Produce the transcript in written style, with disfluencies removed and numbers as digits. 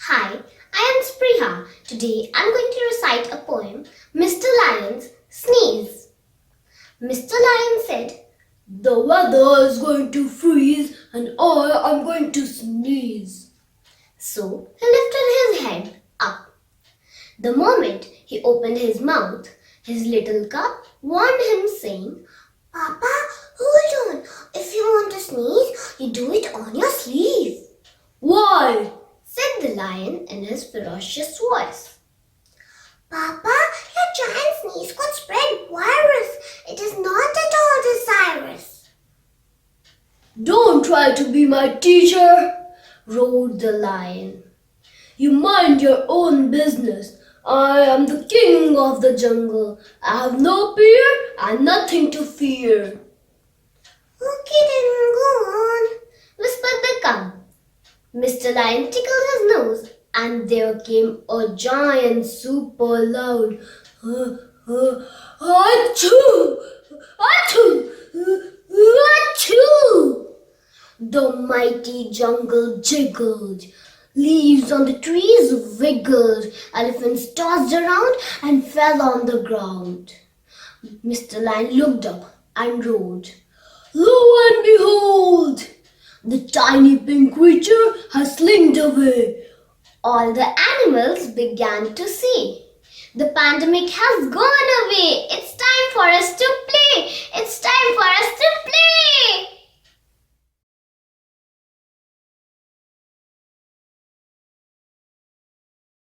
Hi, I am Spriha. Today I am going to recite a poem, Mr. Lion's Sneeze. Mr. Lion said, "The weather is going to freeze and I am going to sneeze." So he lifted his head up. The moment he opened his mouth, his little cup warned him, saying, "Papa, hold on. If you want to sneeze, you do it on your sleeve." "Why?" said the lion in his ferocious voice. "Papa, your giant sneeze could spread virus. It is not at all desirous." "Don't try to be my teacher," roared the lion. "You mind your own business. I am the king of the jungle. I have no peer and nothing to fear." "Okay then, go on," whispered the cub. Mr. Lion tickled his nose, and there came a giant, super loud achoo! Achoo! Achoo! The mighty jungle jiggled. Leaves on the trees wiggled. Elephants tossed around and fell on the ground. Mr. Lion looked up and roared, "Lo and behold! The tiny pink creature has slinked away." All the animals began to say, "The pandemic has gone away. It's time for us to play. It's time for us to play."